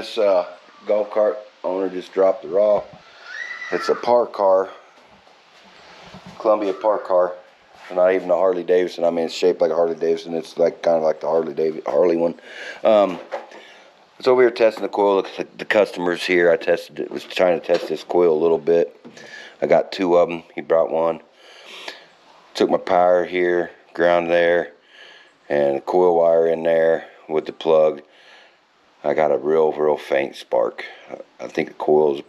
this golf cart owner just dropped her off. It's a Parcar, Columbia Parcar. Not even a Harley Davidson. I mean, it's shaped like a Harley Davidson. It's like kind of like the Harley one. So we were testing the coil. The customers here, I tested it. Was trying to test this coil a little bit. I got 2 of them. He brought one. Took my power here, ground there, and the coil wire in there with the plug. I got a real faint spark. I think the coil is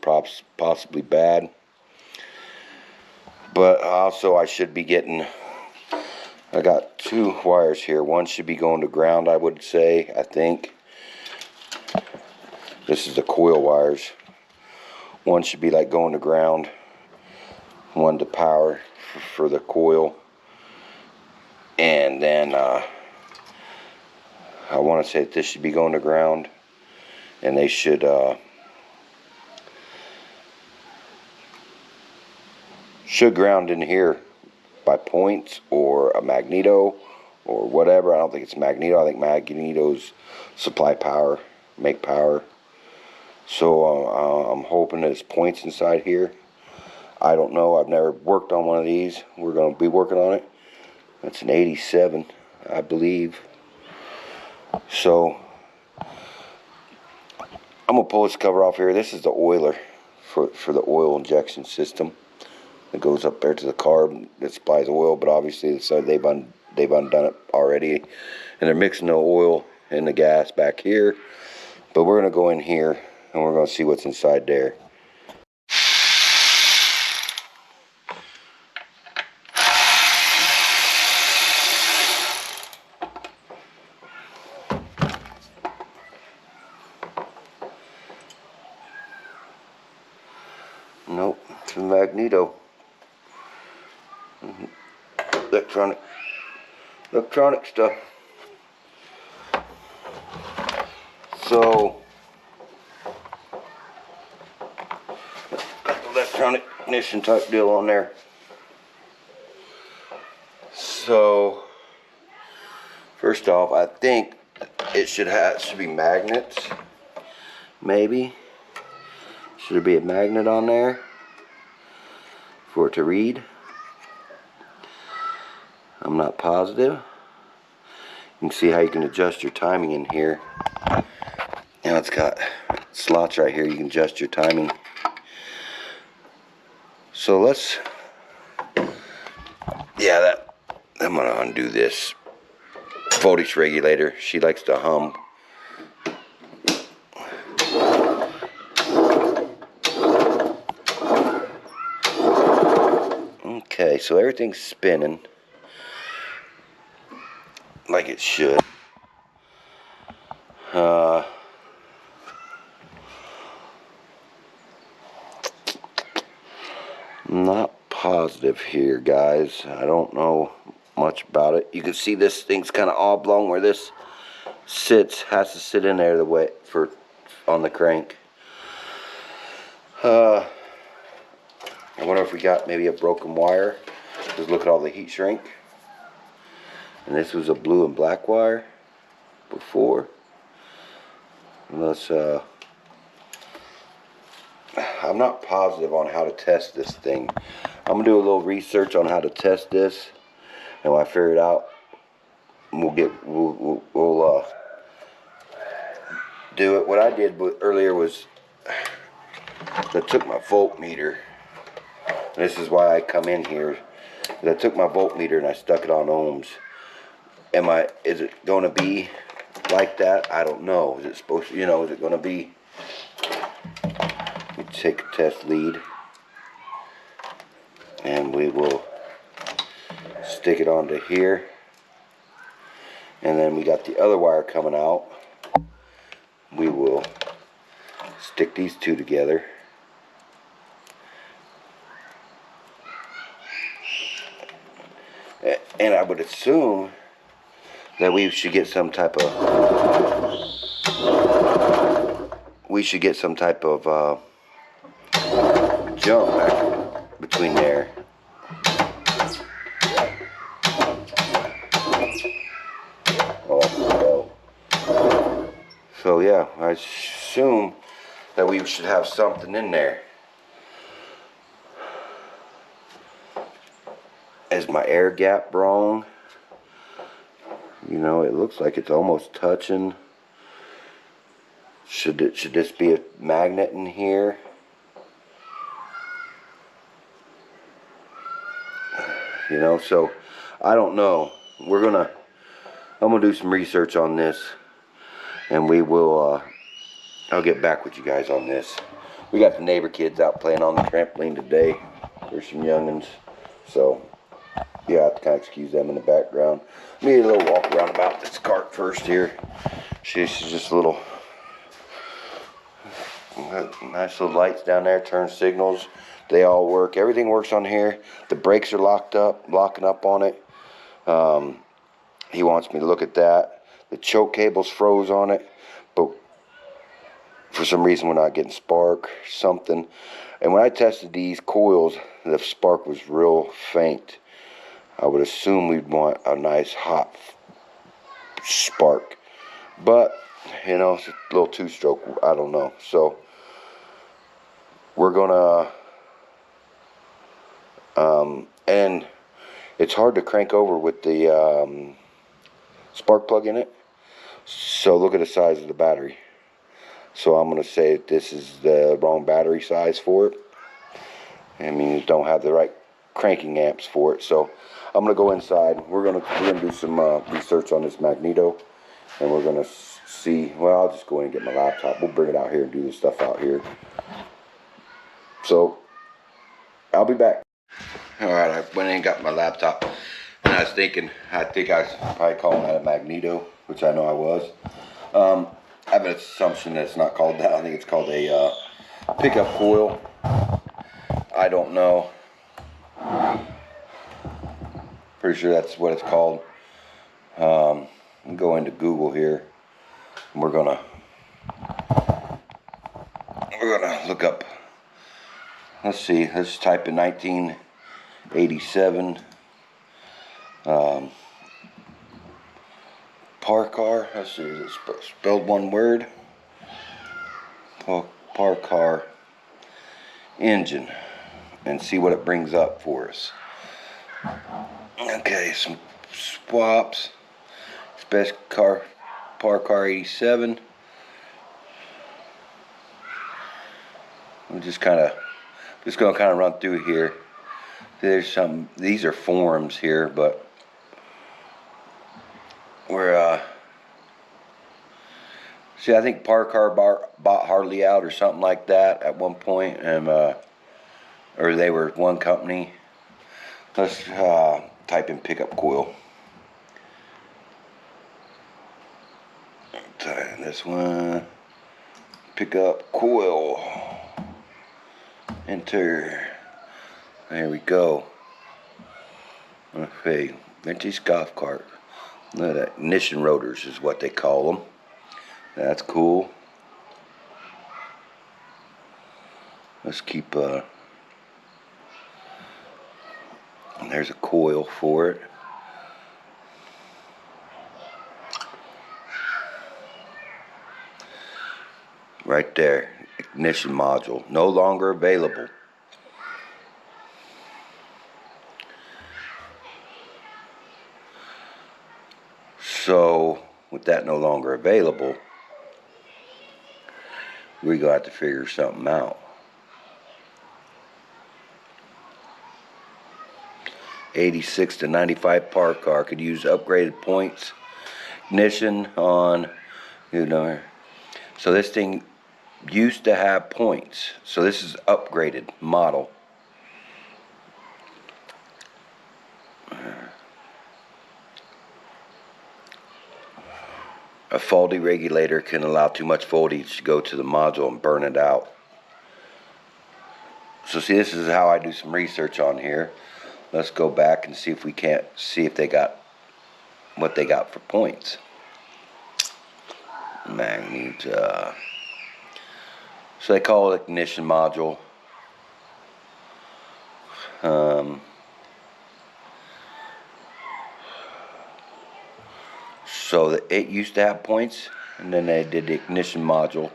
possibly bad. But also I should be getting, I got 2 wires here. One should be going to ground, I would say, I think. This is the coil wires. One should be like going to ground. One to power for the coil. And then I want to say that this should be going to ground. And they should ground in here by points or a magneto or whatever. I don't think it's magneto. I think magnetos supply power, make power. So I'm hoping that it's points inside here. I don't know. I've never worked on one of these. We're going to be working on it. It's an 87, I believe. So I'm going to pull this cover off here. This is the oiler for the oil injection system. It goes up there to the carb that supplies oil, but obviously they've undone it already, and they're mixing the oil and the gas back here. But we're going to go in here and we're going to see what's inside there. Nope, it's a magneto. Electronic stuff. So electronic ignition type deal on there. So first off, I think it should be magnets. Maybe should there be a magnet on there for it to read? I'm not positive. You can see how you can adjust your timing in here. Now it's got slots right here. You can adjust your timing. So let's, I'm gonna undo this voltage regulator. She likes to hum. Okay, so everything's spinning like it should. Not positive here, guys. I don't know much about it. You can see this thing's kind of oblong where this has to sit in there the way on the crank. I wonder if we got maybe a broken wire. Just look at all the heat shrink. And this was a blue and black wire before. Let's I'm not positive on how to test this thing. I'm gonna do a little research on how to test this, and when I figure it out, we'll do it. What I did earlier was I took my voltmeter. This is why I come in here. I took my voltmeter and I stuck it on ohms. Is it going to be like that? I don't know. Is it supposed to, is it going to be? We take a test lead and we will stick it onto here. And then we got the other wire coming out. We will stick these 2 together. And I would assume that we should get some type of jump back between there. So yeah, assume that we should have something in there. Is my air gap wrong? You know, it looks like it's almost touching. Should this be a magnet in here? You know, so I don't know. I'm gonna do some research on this, and we will I'll get back with you guys on this. We got the neighbor kids out playing on the trampoline today. There's some youngins, so yeah, I have to kind of excuse them in the background. Need a little walk around about this cart first here. She's just a little nice little lights down there, turn signals. They all work. Everything works on here. The brakes are locking up on it. He wants me to look at that. The choke cable's froze on it, but for some reason we're not getting spark, something. And when I tested these coils, the spark was real faint. I would assume we'd want a nice hot spark, but you know, it's a little two-stroke, I don't know. So we're gonna and it's hard to crank over with the spark plug in it. So look at the size of the battery. So I'm gonna say that this is the wrong battery size for it. I mean, you don't have the right cranking amps for it. So I'm gonna go inside. We're gonna do some research on this magneto, and we're gonna see. Well, I'll just go in and get my laptop. We'll bring it out here and do this stuff out here. So I'll be back. All right, I went in and got my laptop, and I was thinking, I think I was probably calling that a magneto, which I know I was. I have an assumption that it's not called that. I think it's called a pickup coil. I don't know. Pretty sure that's what it's called. Go into Google here, and we're gonna look up. Let's see. Let's type in 1987 Parcar. Let's see. Is it spelled one word? Parcar engine, and see what it brings up for us. Okay, some swaps. Best car, Parcar 87. I'm just gonna kind of run through here. There's some. These are forums here, but we're see, I think Parcar bought Harley out or something like that at one point, and or they were one company. Let's type in pickup coil. This one, pickup coil. Enter. There we go. Okay, vintage golf cart. Look at that. Ignition rotors is what they call them. That's cool. Let's keep. And there's a coil for it. Right there, ignition module, no longer available. So, with that no longer available, we're going to have to figure something out. 86 to 95 Parcar could use upgraded points. Ignition on, you know. So this thing used to have points. So this is upgraded model. A faulty regulator can allow too much voltage to go to the module and burn it out. So see, this is how I do some research on here. Let's go back and see if we can't see if they got what they got for points. Magnet. So they call it ignition module. So it used to have points, and then they did the ignition module.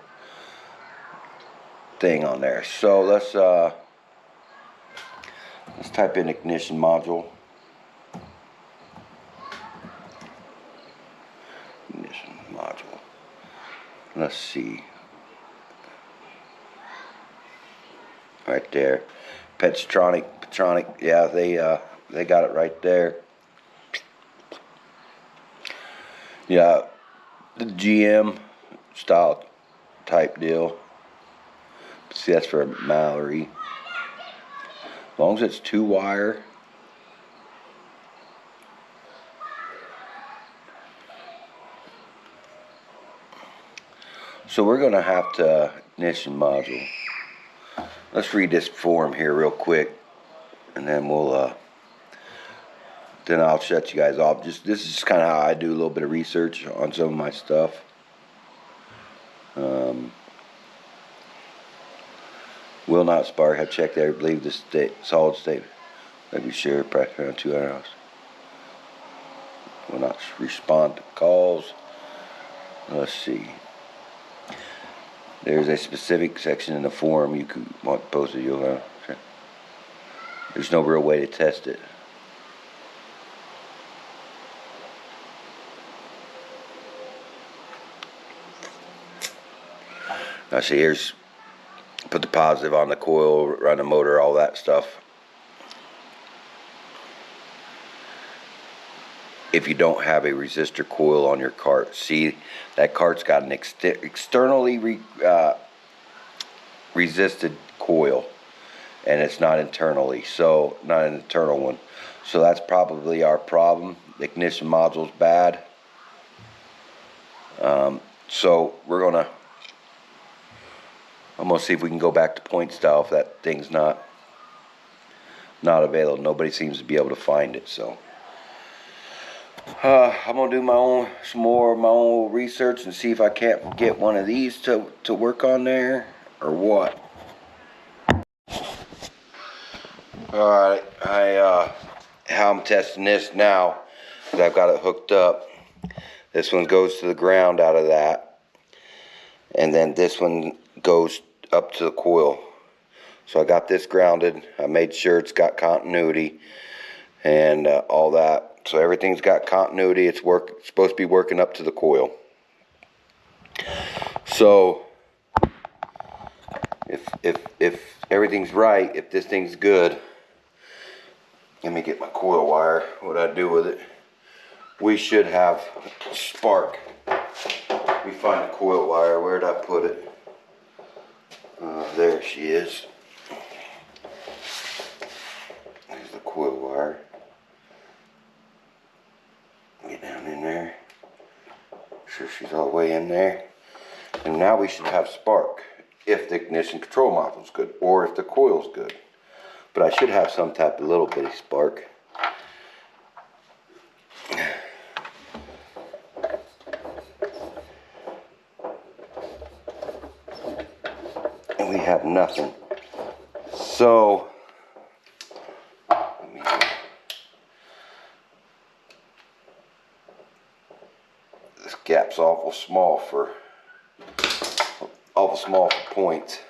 thing on there. So let's type in ignition module. Ignition module. Let's see. Right there. Petronic. Yeah, they got it right there. Yeah, the GM style type deal. See, that's for Mallory. As long as it's 2-wire. So we're gonna have to ignition module. Let's read this form here real quick, and then we'll then I'll shut you guys off. This is just kind of how I do a little bit of research on some of my stuff. Will not spark. Have checked there. Believe the solid state. Let me share pressure around 200 hours. Will not respond to calls. Let's see. There's a specific section in the form you could want posted. You'll there's no real way to test it. Now see, here's put the positive on the coil, run the motor, all that stuff. If you don't have a resistor coil on your cart, see that cart's got an externally resisted coil, and it's not internally, so not an internal one. So that's probably our problem. The ignition module's bad. So I'm gonna see if we can go back to point style if that thing's not available. Nobody seems to be able to find it, so I'm gonna do some more of my own research and see if I can't get one of these to work on there or what. Alright, how I'm testing this now, because I've got it hooked up. This one goes to the ground out of that, and then this one goes up to the coil. So I got this grounded. I made sure it's got continuity and all that. So everything's got continuity. It's supposed to be working up to the coil. So if everything's right, if this thing's good, let me get my coil wire. What I do with it? We should have spark. Let me find the coil wire. Where'd I put it? There she is. There's the coil wire. Get down in there. Sure she's all the way in there. And now we should have spark if the ignition control module's good, or if the coil's good. But I should have some type of little bitty spark. We have nothing. So this gap's awful small for points.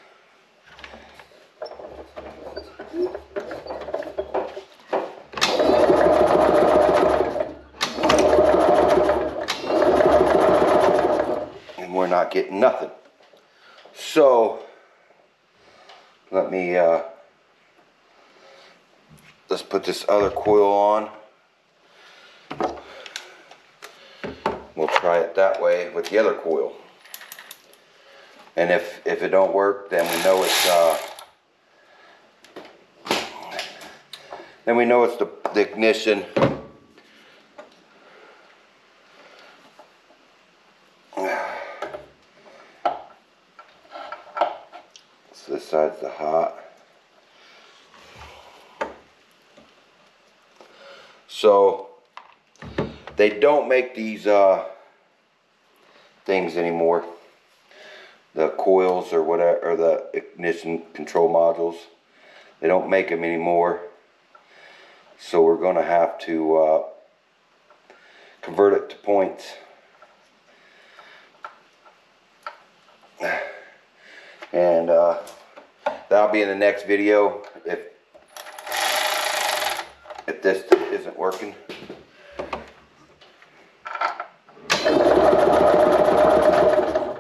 And we're not getting nothing. So let me let's put this other coil on. We'll try it that way with the other coil. And if it don't work, then we know it's the ignition. So this side's the hot. So they don't make these things anymore. The coils or whatever, or the ignition control modules. They don't make them anymore. So we're going to have to convert it to points. And that'll be in the next video if this isn't working.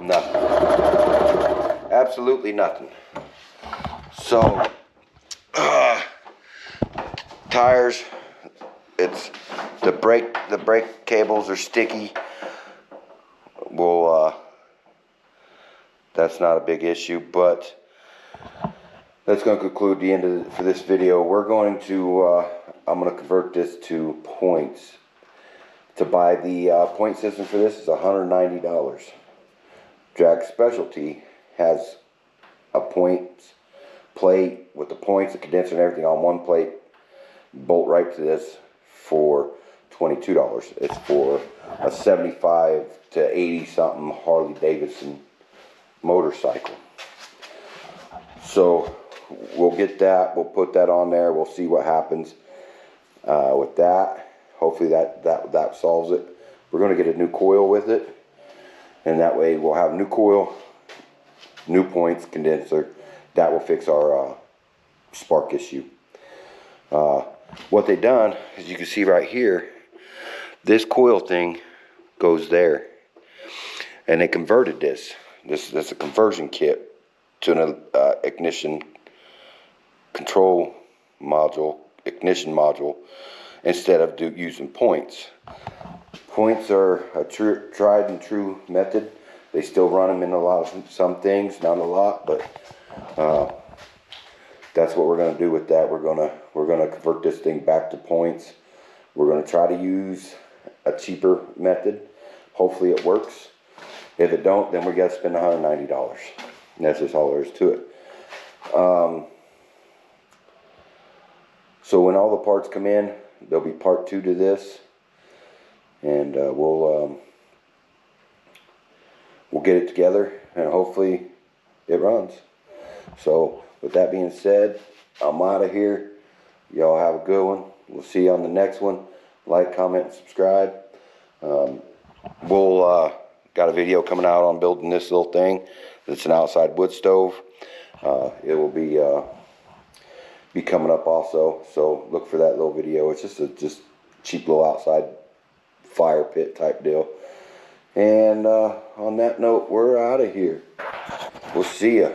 Nothing. Absolutely nothing. So tires, it's the brake cables are sticky. Well, that's not a big issue, but that's going to conclude the end for this video. We're going to I'm going to convert this to points. To buy the point system for this is $190. Jack Specialty has a points plate with the points, the condenser, and everything on one plate. Bolt right to this for $22. It's for a 75 to 80 something Harley Davidson motorcycle. So we'll get that, we'll put that on there, we'll see what happens with that. Hopefully that solves it. We're going to get a new coil with it, and that way we'll have new coil, new points, condenser. That will fix our spark issue. What they done, as you can see right here, this coil thing goes there, and they converted this. This is a conversion kit to an ignition control module, ignition module, instead of using points. Points are a tried and true method. They still run them in some things, not a lot, but that's what we're going to do with that. We're going to convert this thing back to points. We're going to try to use a cheaper method. Hopefully it works. If it don't, then we got to spend $190. And that's just all there is to it. So when all the parts come in, there'll be part 2 to this, and we'll get it together, and hopefully it runs. So with that being said, I'm out of here. Y'all have a good one. We'll see you on the next one. Like, comment, and subscribe. We'll got a video coming out on building this little thing. It's an outside wood stove. It will be coming up also, so look for that little video. It's just a cheap little outside fire pit type deal. And on that note, we're out of here. We'll see ya.